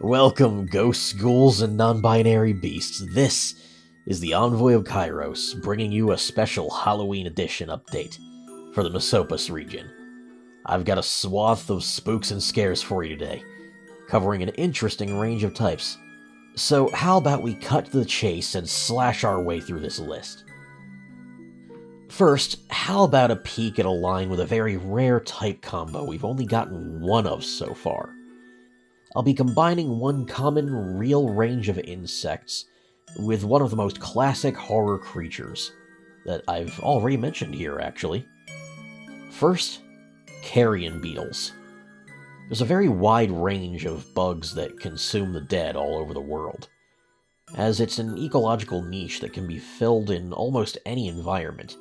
Welcome, ghosts, ghouls, and non-binary beasts. This is the Envoy of Kairos, bringing you a special Halloween edition update for the Mesopas region. I've got a swath of spooks and scares for you today, covering an interesting range of types. So how about we cut to the chase and slash our way through this list? First, how about a peek at a line with a very rare type combo we've only gotten one of so far? I'll be combining one common, real range of insects with one of the most classic horror creatures that I've already mentioned here, actually. First, carrion beetles. There's a very wide range of bugs that consume the dead all over the world, as it's an ecological niche that can be filled in almost any environment,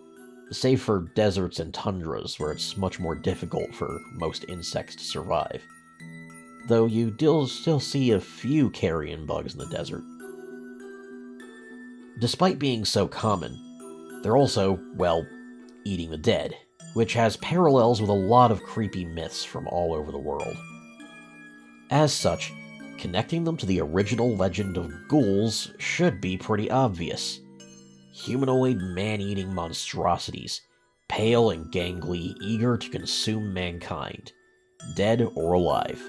save for deserts and tundras where it's much more difficult for most insects to survive. Though you do still see a few carrion bugs in the desert. Despite being so common, they're also, well, eating the dead, which has parallels with a lot of creepy myths from all over the world. As such, connecting them to the original legend of ghouls should be pretty obvious. Humanoid man-eating monstrosities, pale and gangly, eager to consume mankind, dead or alive.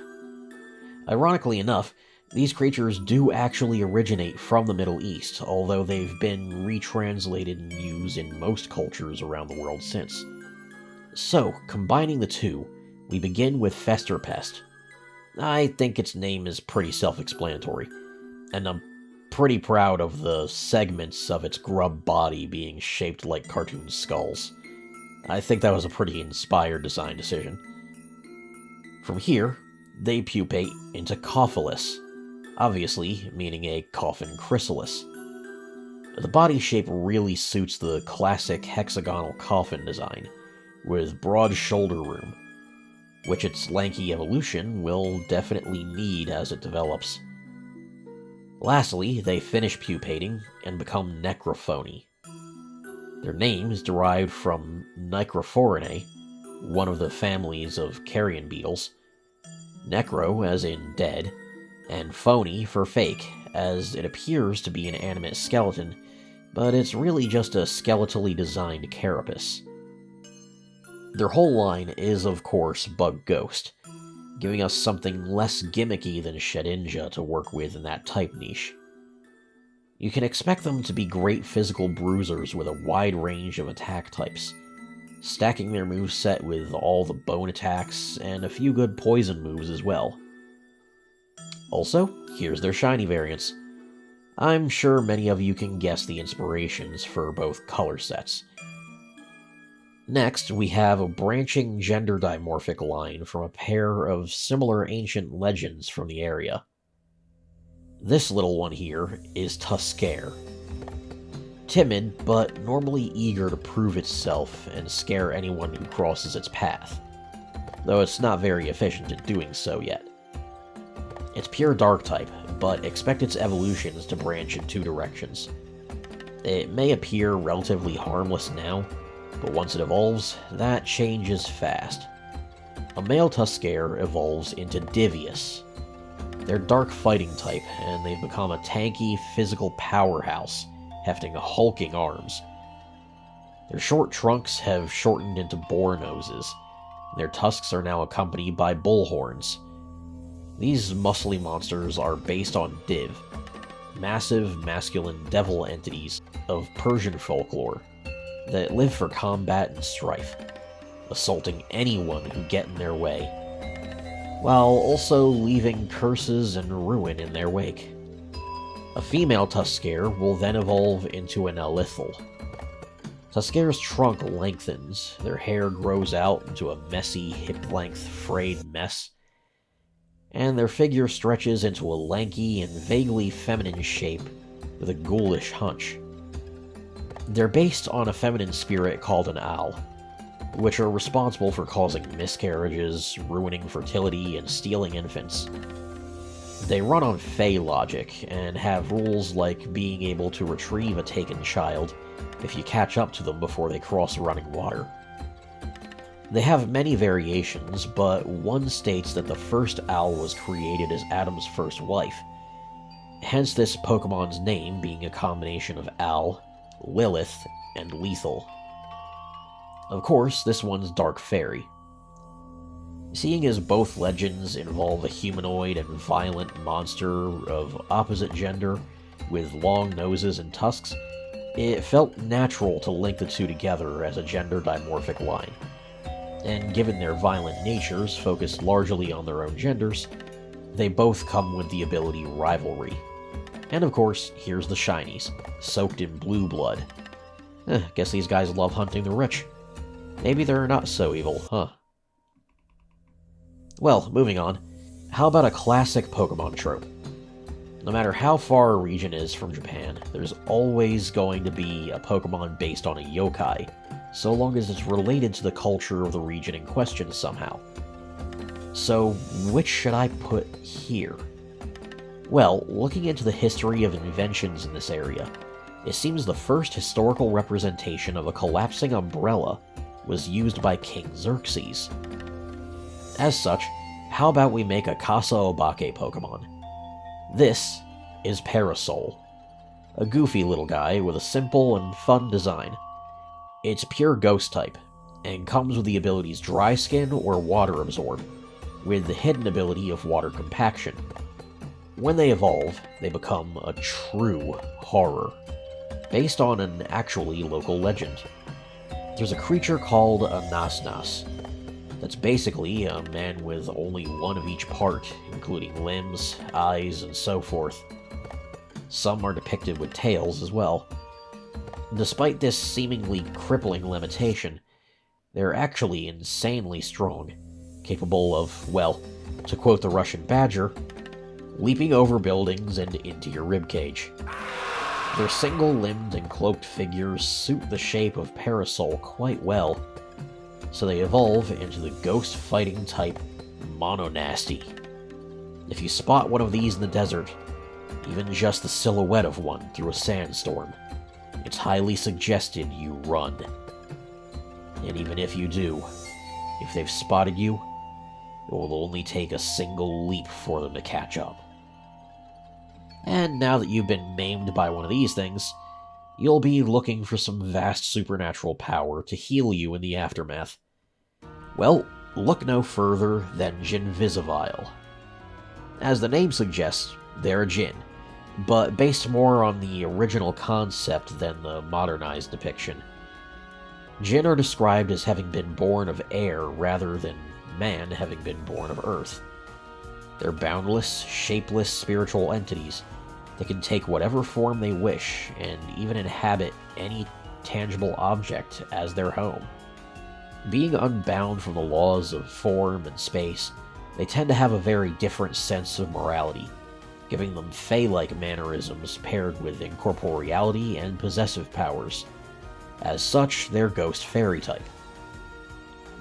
Ironically enough, these creatures do actually originate from the Middle East, although they've been retranslated and used in most cultures around the world since. So, combining the two, we begin with Festerpest. I think its name is pretty self-explanatory, and I'm pretty proud of the segments of its grub body being shaped like cartoon skulls. I think that was a pretty inspired design decision. From here, they pupate into Cophilis, obviously meaning a coffin chrysalis. The body shape really suits the classic hexagonal coffin design, with broad shoulder room, which its lanky evolution will definitely need as it develops. Lastly, they finish pupating and become necrophony. Their name is derived from Necrophorinae, one of the families of carrion beetles. Necro, as in dead, and phony for fake, as it appears to be an animate skeleton, but it's really just a skeletally designed carapace. Their whole line is, of course, Bug Ghost, giving us something less gimmicky than Shedinja to work with in that type niche. You can expect them to be great physical bruisers with a wide range of attack types, stacking their moveset with all the bone attacks and a few good poison moves as well. Also, here's their shiny variants. I'm sure many of you can guess the inspirations for both color sets. Next, we have a branching gender dimorphic line from a pair of similar ancient legends from the area. This little one here is Tuskare. Timid, but normally eager to prove itself and scare anyone who crosses its path, though it's not very efficient at doing so yet. It's pure dark type, but expect its evolutions to branch in two directions. It may appear relatively harmless now, but once it evolves, that changes fast. A male Tuskare evolves into Divius. They're dark fighting type, and they've become a tanky, physical powerhouse, hefting hulking arms. Their short trunks have shortened into boar noses. Their tusks are now accompanied by bull horns. These muscly monsters are based on Div, massive, masculine devil entities of Persian folklore that live for combat and strife, assaulting anyone who get in their way, while also leaving curses and ruin in their wake. A female Tuskare will then evolve into an Alithal. Tuskare's trunk lengthens, their hair grows out into a messy, hip-length, frayed mess, and their figure stretches into a lanky and vaguely feminine shape with a ghoulish hunch. They're based on a feminine spirit called an Al, which are responsible for causing miscarriages, ruining fertility, and stealing infants. They run on Fey logic, and have rules like being able to retrieve a taken child if you catch up to them before they cross running water. They have many variations, but one states that the first owl was created as Adam's first wife, hence this Pokemon's name being a combination of owl, Lilith, and lethal. Of course, this one's Dark Fairy. Seeing as both legends involve a humanoid and violent monster of opposite gender with long noses and tusks, it felt natural to link the two together as a gender dimorphic line. And given their violent natures focused largely on their own genders, they both come with the ability Rivalry. And of course, here's the shinies, soaked in blue blood. Guess these guys love hunting the rich. Maybe they're not so evil, huh? Well, moving on, how about a classic Pokemon trope? No matter how far a region is from Japan, there's always going to be a Pokemon based on a yokai, so long as it's related to the culture of the region in question somehow. So, which should I put here? Well, looking into the history of inventions in this area, it seems the first historical representation of a collapsing umbrella was used by King Xerxes. As such, how about we make a Kasa Obake Pokemon? This is Parasol, a goofy little guy with a simple and fun design. It's pure Ghost type, and comes with the abilities Dry Skin or Water Absorb, with the hidden ability of Water Compaction. When they evolve, they become a true horror, based on an actually local legend. There's a creature called a Nasnas, that's basically a man with only one of each part, including limbs, eyes, and so forth. Some are depicted with tails as well. Despite this seemingly crippling limitation, they're actually insanely strong, capable of, well, to quote the Russian Badger, leaping over buildings and into your ribcage. Their single-limbed and cloaked figures suit the shape of Parasol quite well, so they evolve into the ghost-fighting type Mononasty. If you spot one of these in the desert, even just the silhouette of one through a sandstorm, it's highly suggested you run. And even if you do, if they've spotted you, it will only take a single leap for them to catch up. And now that you've been maimed by one of these things, you'll be looking for some vast supernatural power to heal you in the aftermath. Well, look no further than Jinvisivile. As the name suggests, they're a Jin, but based more on the original concept than the modernized depiction. Jin are described as having been born of air rather than man having been born of earth. They're boundless, shapeless spiritual entities that can take whatever form they wish and even inhabit any tangible object as their home. Being unbound from the laws of form and space, they tend to have a very different sense of morality, giving them Fey-like mannerisms paired with incorporeality and possessive powers. As such, they're Ghost Fairy type.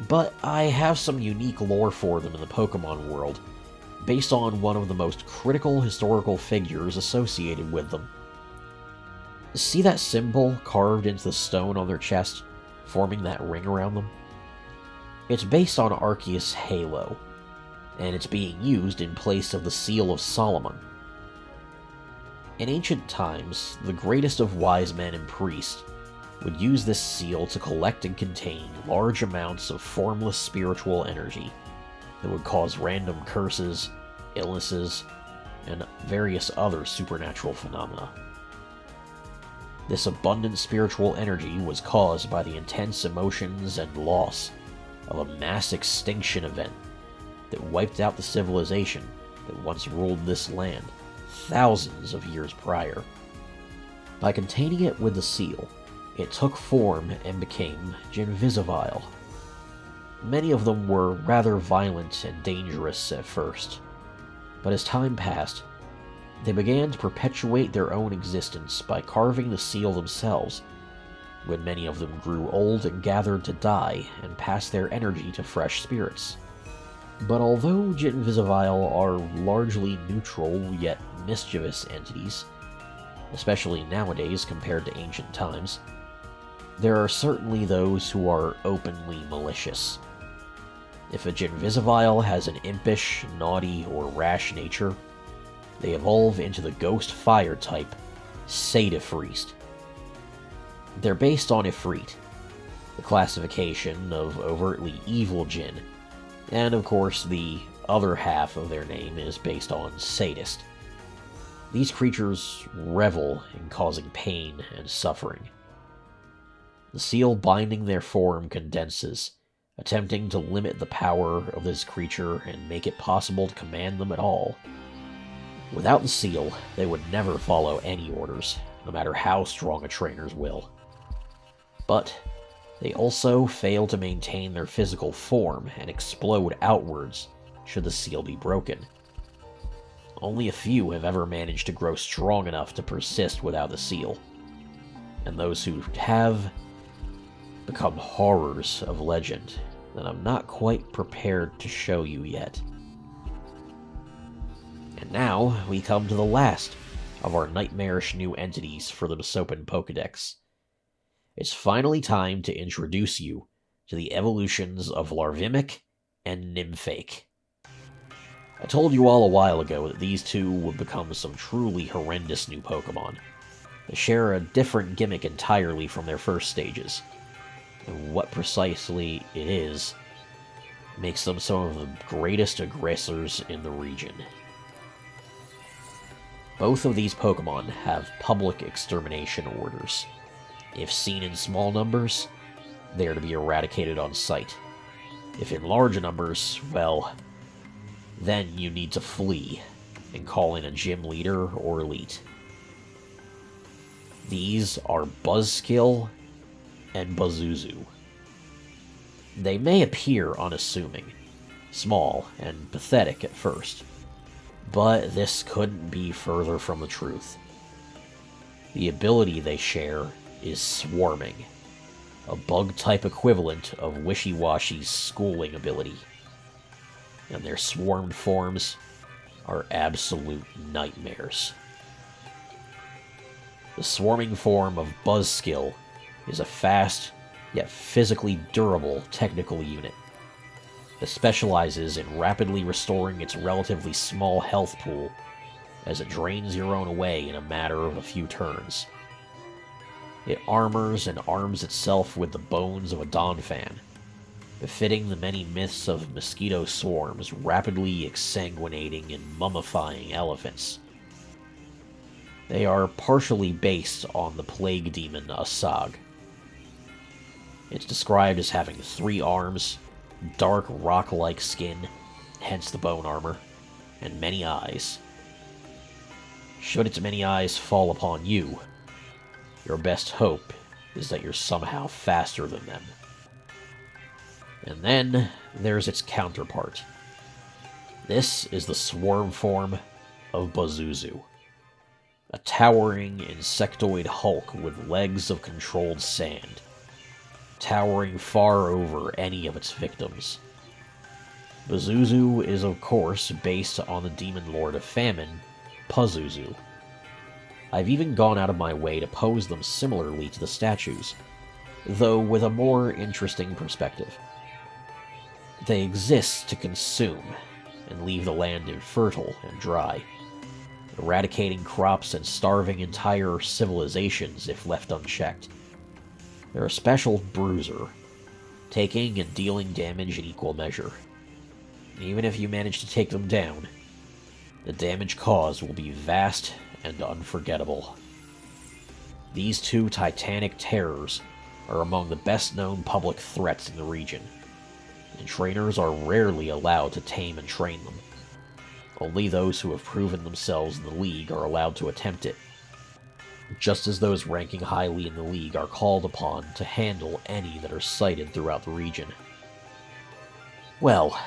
But I have some unique lore for them in the Pokemon world, based on one of the most critical historical figures associated with them. See that symbol carved into the stone on their chest, forming that ring around them? It's based on Arceus' halo, and it's being used in place of the Seal of Solomon. In ancient times, the greatest of wise men and priests would use this seal to collect and contain large amounts of formless spiritual energy that would cause random curses, illnesses, and various other supernatural phenomena. This abundant spiritual energy was caused by the intense emotions and loss of a mass extinction event that wiped out the civilization that once ruled this land thousands of years prior. By containing it with the seal, it took form and became Jinvisivile. Many of them were rather violent and dangerous at first, but as time passed, they began to perpetuate their own existence by carving the seal themselves, when many of them grew old and gathered to die and pass their energy to fresh spirits. But although Jinvisivile are largely neutral yet mischievous entities, especially nowadays compared to ancient times, there are certainly those who are openly malicious, If a Jinvisivile has an impish, naughty, or rash nature, they evolve into the Ghost Fire type, Sadifreest. They're based on Ifrit, the classification of overtly evil Jinn, and of course the other half of their name is based on Sadist. These creatures revel in causing pain and suffering. The seal binding their form condenses, attempting to limit the power of this creature and make it possible to command them at all. Without the seal, they would never follow any orders, no matter how strong a trainer's will. But they also fail to maintain their physical form and explode outwards should the seal be broken. Only a few have ever managed to grow strong enough to persist without the seal, and those who have become horrors of legend that I'm not quite prepared to show you yet. And now we come to the last of our nightmarish new entities for the Mesopan Pokedex. It's finally time to introduce you to the evolutions of Larvimic and Nymphake. I told you all a while ago that these two would become some truly horrendous new Pokemon. They share a different gimmick entirely from their first stages, and what precisely it is makes them some of the greatest aggressors in the region. Both of these Pokemon have public extermination orders. If seen in small numbers, they are to be eradicated on sight. If in large numbers, well, then you need to flee and call in a gym leader or elite. These are Buzzkill and Pazuzu. They may appear unassuming, small, and pathetic at first, but this couldn't be further from the truth. The ability they share is Swarming, a bug-type equivalent of Wishy-Washy's schooling ability, and their swarmed forms are absolute nightmares. The swarming form of Buzzkill is a fast, yet physically durable technical unit that specializes in rapidly restoring its relatively small health pool as it drains your own away in a matter of a few turns. It armors and arms itself with the bones of a Donphan, befitting the many myths of mosquito swarms rapidly exsanguinating and mummifying elephants. They are partially based on the plague demon Asag. It's described as having 3 arms, dark rock-like skin, hence the bone armor, and many eyes. Should its many eyes fall upon you, your best hope is that you're somehow faster than them. And then there's its counterpart. This is the swarm form of Pazuzu, a towering insectoid hulk with legs of controlled sand, towering far over any of its victims. Pazuzu is of course based on the demon lord of famine, Pazuzu. I've even gone out of my way to pose them similarly to the statues, though with a more interesting perspective. They exist to consume and leave the land infertile and dry, eradicating crops and starving entire civilizations if left unchecked. They're a special bruiser, taking and dealing damage in equal measure. Even if you manage to take them down, the damage caused will be vast and unforgettable. These two titanic terrors are among the best-known public threats in the region, and trainers are rarely allowed to tame and train them. Only those who have proven themselves in the League are allowed to attempt it, just as those ranking highly in the League are called upon to handle any that are sighted throughout the region. Well,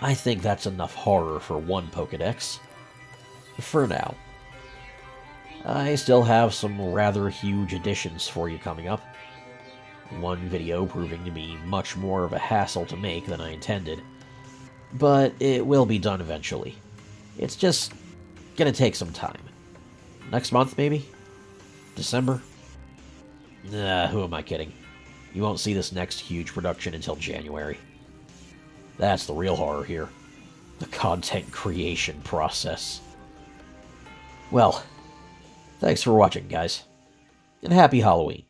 I think that's enough horror for one Pokedex. For now. I still have some rather huge additions for you coming up. One video proving to be much more of a hassle to make than I intended. But it will be done eventually. It's just gonna take some time. Next month, maybe? December? Nah, who am I kidding? You won't see this next huge production until January. That's the real horror here. The content creation process. Well, thanks for watching, guys. And happy Halloween.